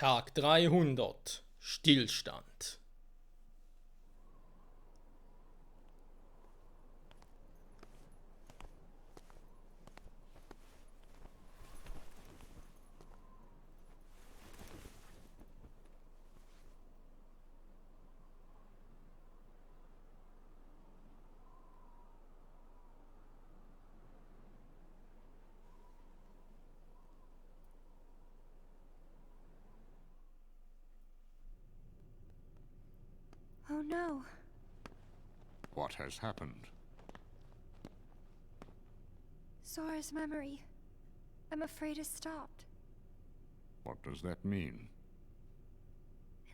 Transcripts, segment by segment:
Tag 300. Stillstand. Oh no. What has happened? Sora's memory. I'm afraid it's stopped. What does that mean?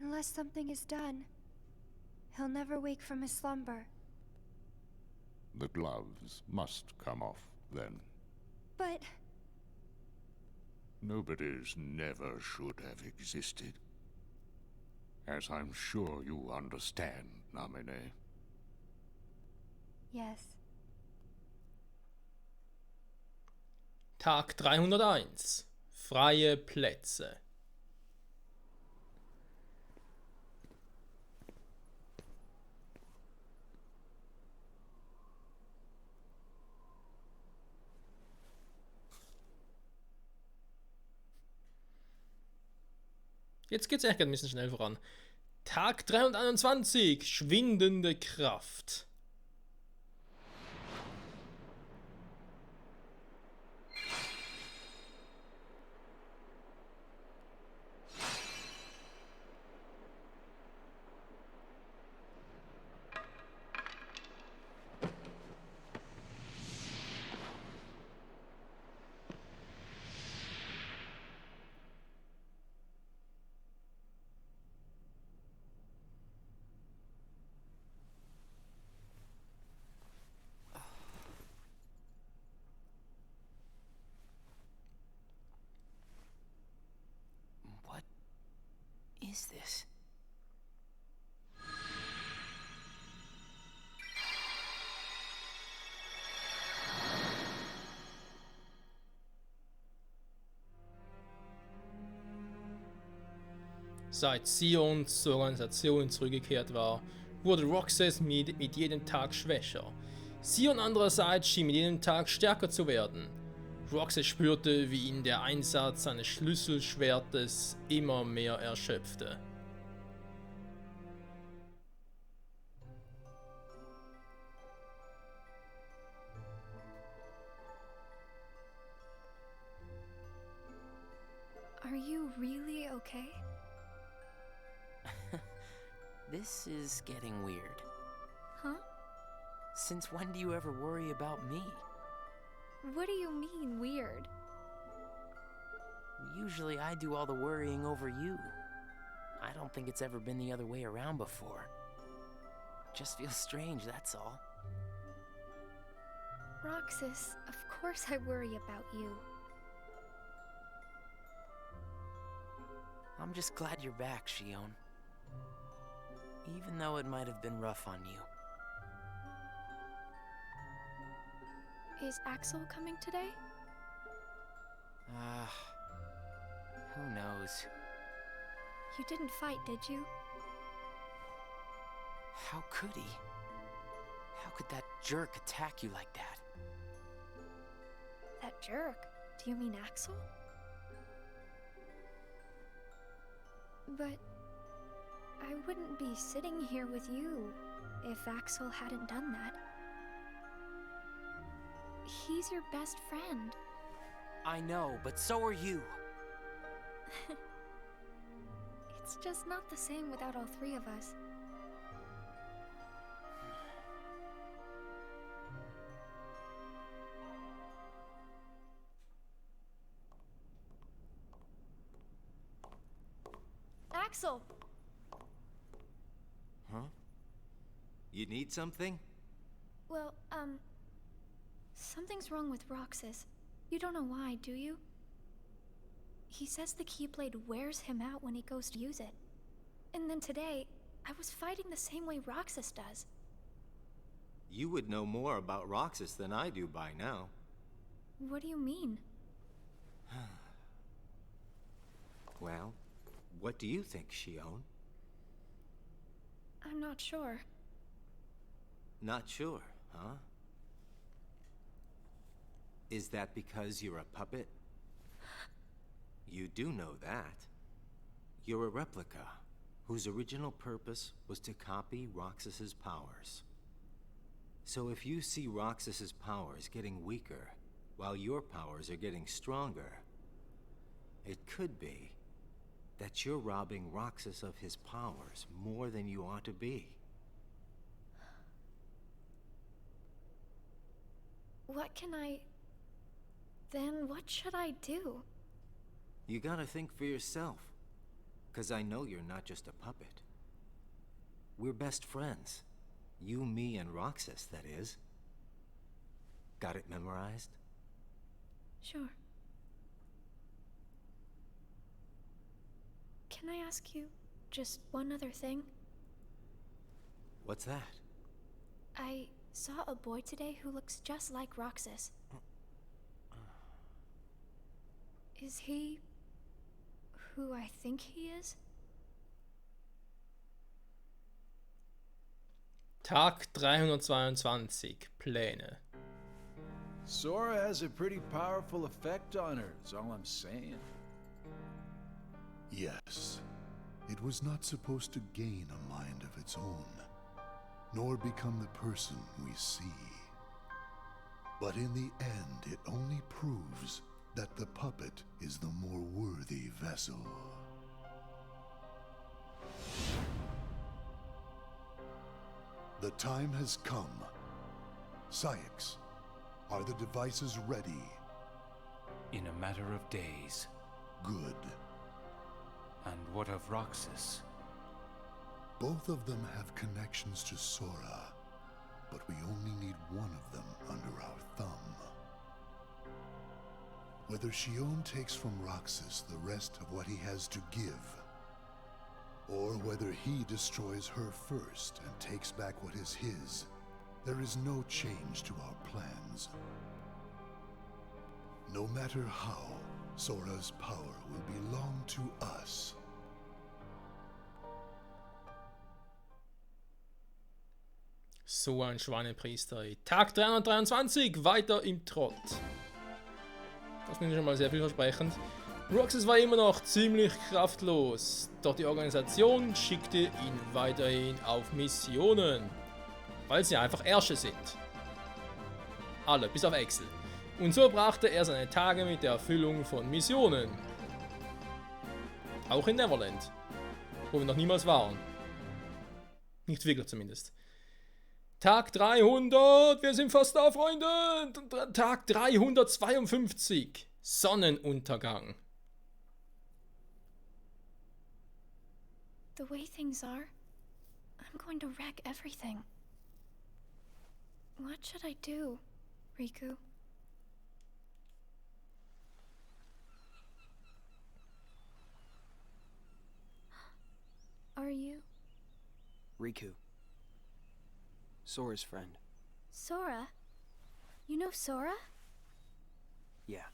Unless something is done, he'll never wake from his slumber. The gloves must come off, then. But... Nobody's never should have existed. As I'm sure you understand, Namine. yes. Tag 301. Freie Plätze. Jetzt geht's echt ein bisschen schnell voran. Tag 321. Schwindende Kraft. What is this? Seit Sion zur Organisation zurückgekehrt war, wurde Roxas mit jedem Tag schwächer. Sion andererseits schien mit jedem Tag stärker zu werden. Roxas spürte, wie ihn der Einsatz seines Schlüsselschwertes immer mehr erschöpfte. Are you really okay? This is getting weird. Huh? Since when do you ever worry about me? What do you mean, weird? Usually I do all the worrying over you. I don't think it's ever been the other way around before. Just feels strange, that's all. Roxas, of course I worry about you. I'm just glad you're back, Shion. Even though it might have been rough on you. Is Axel coming today? Who knows? You didn't fight, did you? How could he? How could that jerk attack you like that? That jerk? Do you mean Axel? But I wouldn't be sitting here with you if Axel hadn't done that. He's your best friend. I know, but so are you. It's just not the same without all three of us. Axel! Huh? You need something? Well, something's wrong with Roxas. You don't know why, do you? He says the Keyblade wears him out when he goes to use it. And then today, I was fighting the same way Roxas does. You would know more about Roxas than I do by now. What do you mean? Well, What do you think, Shion? I'm not sure. Not sure, huh? Is that because you're a puppet? You do know that. You're a replica, whose original purpose was to copy Roxas's powers. So if you see Roxas's powers getting weaker, while your powers are getting stronger, it could be that you're robbing Roxas of his powers more than you ought to be. Then what should I do? You gotta think for yourself. 'Cause I know you're not just a puppet. We're best friends. You, me, and Roxas, that is. Got it memorized? Sure. Can I ask you just one other thing? What's that? I saw a boy today who looks just like Roxas. Is he who I think he is? Tag 322. Pläne. Sora has a pretty powerful effect on her, is all I'm saying. Yes. It was not supposed to gain a mind of its own, nor become the person we see. But in the end, it only proves that the puppet is the more worthy vessel. The time has come. Sayaks, are the devices ready? In a matter of days. Good. And what of Roxas? Both of them have connections to Sora, but we only need one of them under our thumb. Whether Shion takes from Roxas the rest of what he has to give, or whether he destroys her first and takes back what is his, there is no change to our plans. No matter how, Sora's power will belong to us. So ein Schweinepriester. Tag 323, weiter im Trott. Das nenne ich schon mal sehr vielversprechend. Roxas war immer noch ziemlich kraftlos, doch die Organisation schickte ihn weiterhin auf Missionen, weil sie einfach Ärsche sind. Alle, bis auf Axel. Und so brachte er seine Tage mit der Erfüllung von Missionen. Auch in Neverland, wo wir noch niemals waren. Nicht wirklich zumindest. Tag 300, wir sind fast da, Freunde! Tag 352, Sonnenuntergang. The way things are, I'm going to wreck everything. What should I do, Riku? Are you? Riku. Sora's friend. Sora? You know Sora? Yeah.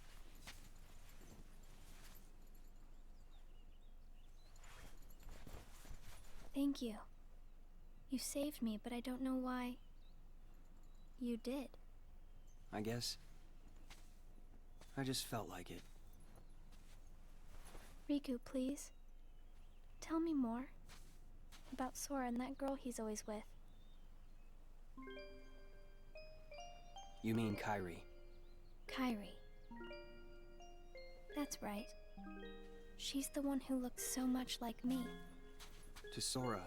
Thank you. You saved me, but I don't know why you did. I guess I just felt like it. Riku, please. Tell me more about Sora and that girl he's always with. You mean Kairi? Kairi. That's right. She's the one who looks so much like me. To Sora,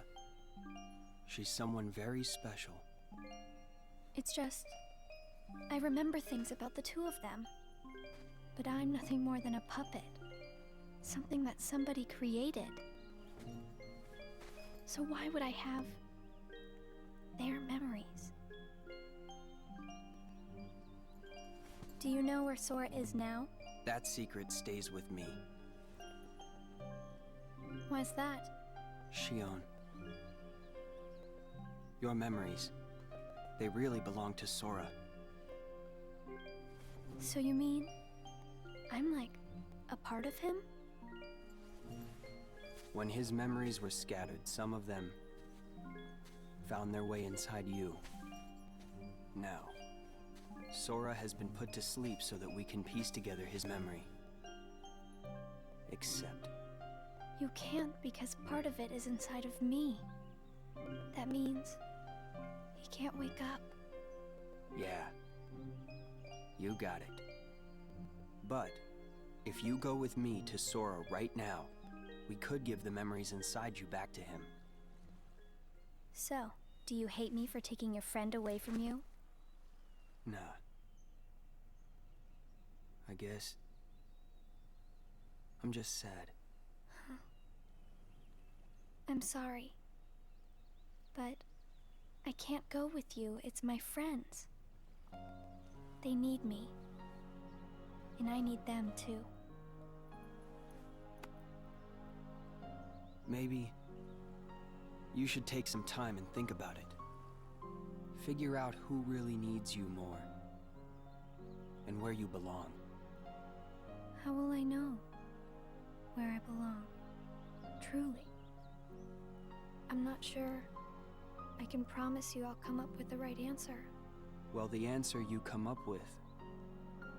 she's someone very special. It's just, I remember things about the two of them. But I'm nothing more than a puppet. Something that somebody created. So why would I have their memories? Do you know where Sora is now? That secret stays with me. Why's that? Shion. Your memories, they really belong to Sora. So you mean I'm like a part of him? When his memories were scattered, some of them found their way inside you. Now, Sora has been put to sleep so that we can piece together his memory. Except... You can't because part of it is inside of me. That means he can't wake up. Yeah. You got it. But if you go with me to Sora right now, we could give the memories inside you back to him. So, do you hate me for taking your friend away from you? Nah. I guess... I'm just sad. I'm sorry. But I can't go with you. It's my friends. They need me. And I need them too. Maybe you should take some time and think about it. Figure out who really needs you more. And where you belong. How will I know where I belong? Truly. I'm not sure I can promise you I'll come up with the right answer. Well, the answer you come up with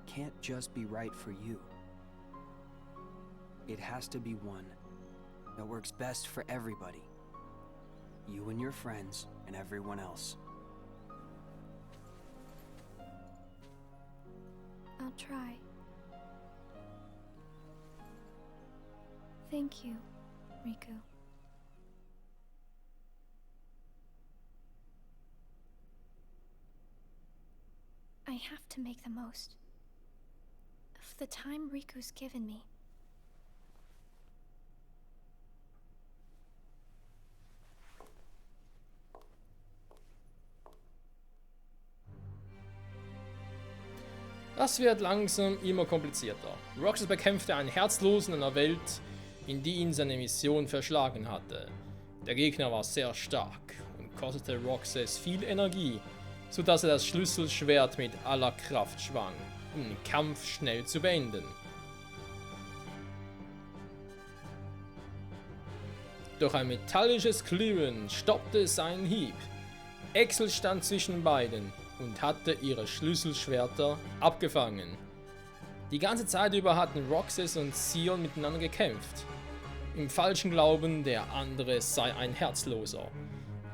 can't just be right for you. It has to be one that works best for everybody. You and your friends and everyone else. I'll try. Thank you, Riku. I have to make the most of the time Riku's given me. Das wird langsam immer komplizierter. Roxas bekämpfte einen Herzlosen in einer Welt, in die ihn seine Mission verschlagen hatte. Der Gegner war sehr stark und kostete Roxas viel Energie, sodass er das Schlüsselschwert mit aller Kraft schwang, um den Kampf schnell zu beenden. Doch ein metallisches Klirren stoppte seinen Hieb. Axel stand zwischen beiden und hatte ihre Schlüsselschwerter abgefangen. Die ganze Zeit über hatten Roxas und Sion miteinander gekämpft. Im falschen Glauben, der andere sei ein Herzloser.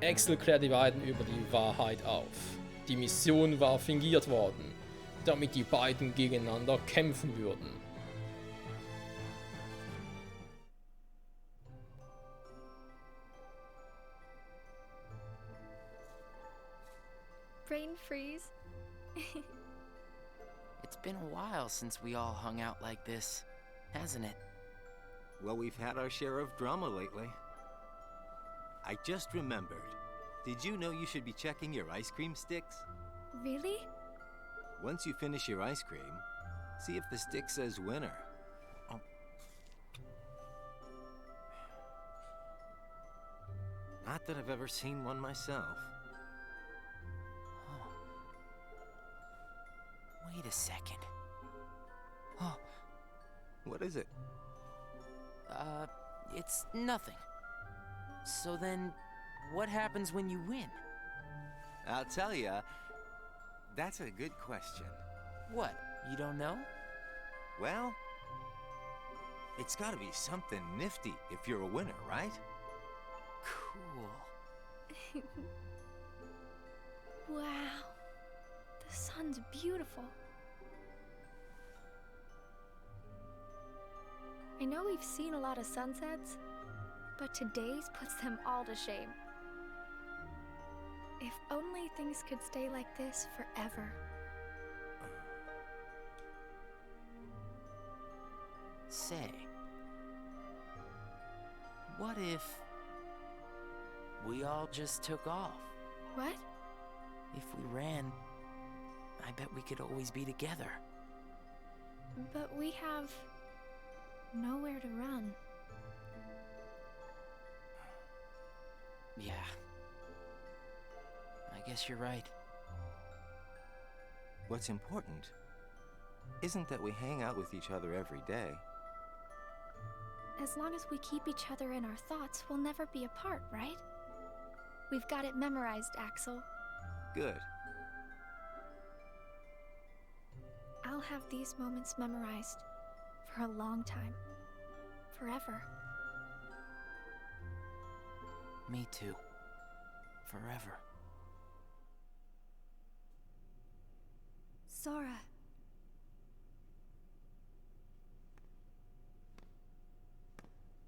Axel klärt die beiden über die Wahrheit auf. Die Mission war fingiert worden, damit die beiden gegeneinander kämpfen würden. Brain freeze. It's been a while since we all hung out like this, hasn't it? Well, we've had our share of drama lately. I just remembered. Did you know you should be checking your ice cream sticks? Really? Once you finish your ice cream, see if the stick says winner. Oh. Not that I've ever seen one myself. Oh. Wait a second. Oh. What is it? It's nothing. So then, what happens when you win? I'll tell ya. That's a good question. What? You don't know? Well, it's gotta be something nifty if you're a winner, right? Cool. Wow. The sun's beautiful. I know we've seen a lot of sunsets, but today's puts them all to shame. If only things could stay like this forever. Say, what if we all just took off? What? If we ran, I bet we could always be together. But we have nowhere to run. Yeah. I guess you're right. What's important isn't that we hang out with each other every day. As long as we keep each other in our thoughts, we'll never be apart, right? We've got it memorized, Axel. Good. I'll have these moments memorized for a long time. Forever. Me too. Forever. Sora.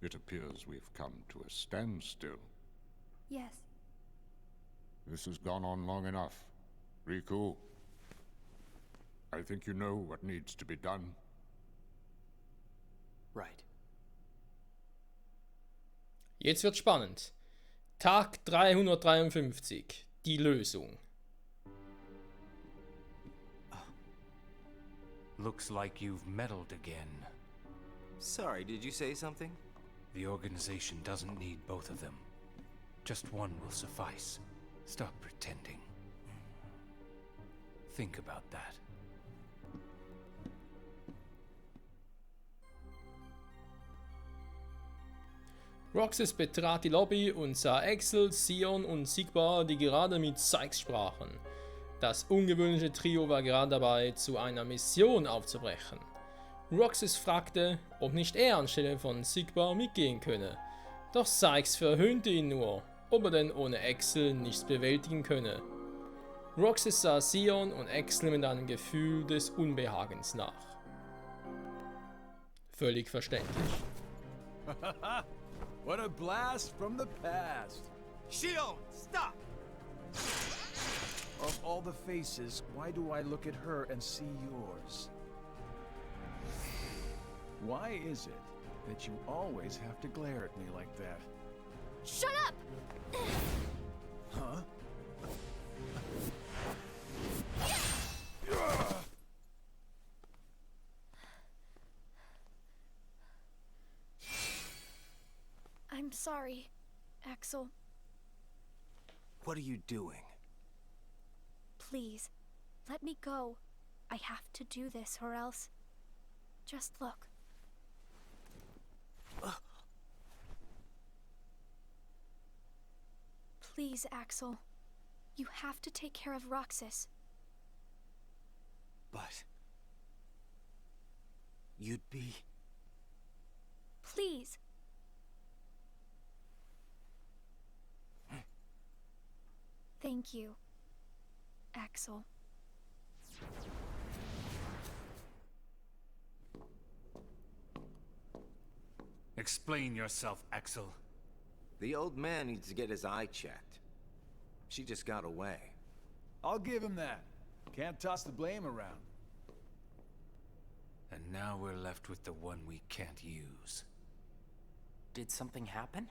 It appears we've come to a standstill. Yes. This has gone on long enough. Riku, I think you know what needs to be done. Right. Jetzt wird spannend. Tag 353. Die Lösung. Looks like you've meddled again. Sorry, did you say something? The organization doesn't need both of them. Just one will suffice. Stop pretending. Think about that. Roxas betrat die Lobby und sah Axel, Sion und Sigmar, die gerade mit Sykes sprachen. Das ungewöhnliche Trio war gerade dabei, zu einer Mission aufzubrechen. Roxas fragte, ob nicht er anstelle von Sigmar mitgehen könne. Doch Sykes verhöhnte ihn nur, ob er denn ohne Axel nichts bewältigen könne. Roxas sah Sion und Axel mit einem Gefühl des Unbehagens nach. Völlig verständlich. What a blast from the past! Shion, stop! Of all the faces, why do I look at her and see yours? Why is it that you always have to glare at me like that? Shut up! Huh? I'm sorry, Axel. What are you doing? Please, let me go. I have to do this or else... Just look. Please, Axel. You have to take care of Roxas. But... you'd be... Please. Thank you, Axel. Explain yourself, Axel. The old man needs to get his eye checked. She just got away. I'll give him that. Can't toss the blame around. And now we're left with the one we can't use. Did something happen?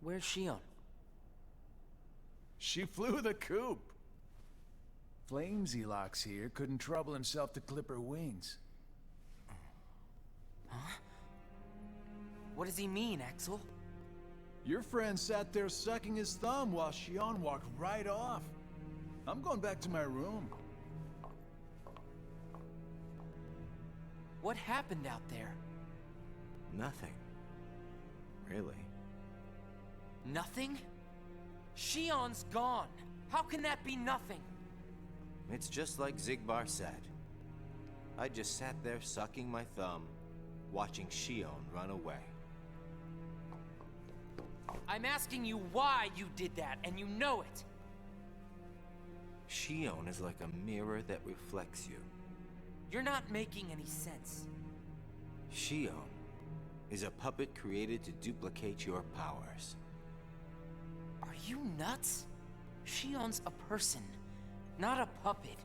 Where's Shion? She flew the coop. Flamesy Locks here couldn't trouble himself to clip her wings. Huh? What does he mean, Axel? Your friend sat there sucking his thumb while Shion walked right off. I'm going back to my room. What happened out there? Nothing. Really. Nothing? Shion's gone. How can that be nothing? It's just like Zigbar said. I just sat there sucking my thumb, watching Shion run away. I'm asking you why you did that, and you know it. Shion is like a mirror that reflects you. You're not making any sense. Shion is a puppet created to duplicate your powers. Are you nuts? Shion's a person, not a puppet.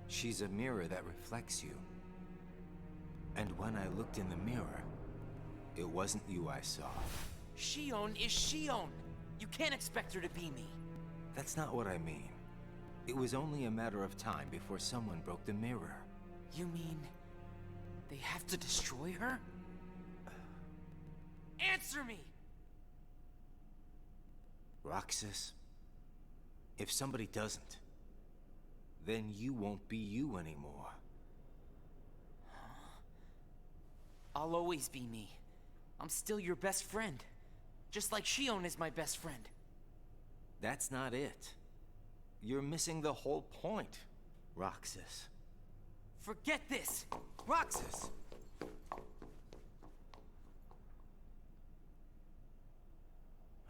She's a mirror that reflects you. And when I looked in the mirror, it wasn't you I saw. Shion is Shion. You can't expect her to be me. That's not what I mean. It was only a matter of time before someone broke the mirror. You mean they have to destroy her? Answer me! Roxas, if somebody doesn't, then you won't be you anymore. I'll always be me. I'm still your best friend. Just like Shion is my best friend. That's not it. You're missing the whole point, Roxas. Forget this! Roxas!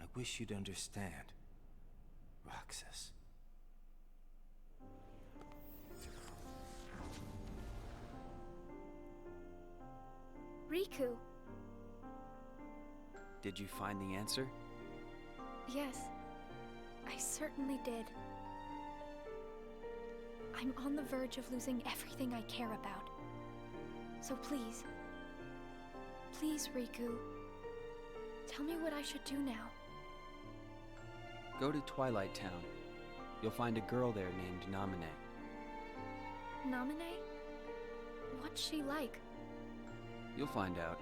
I wish you'd understand, Roxas. Riku. Did you find the answer? Yes, I certainly did. I'm on the verge of losing everything I care about. So please, please, Riku, tell me what I should do now. Go to Twilight Town. You'll find a girl there named Namine. Namine? What's she like? You'll find out.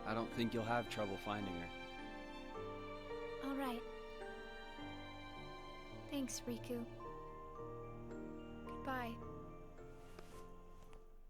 I don't think you'll have trouble finding her. All right. Thanks, Riku. Goodbye.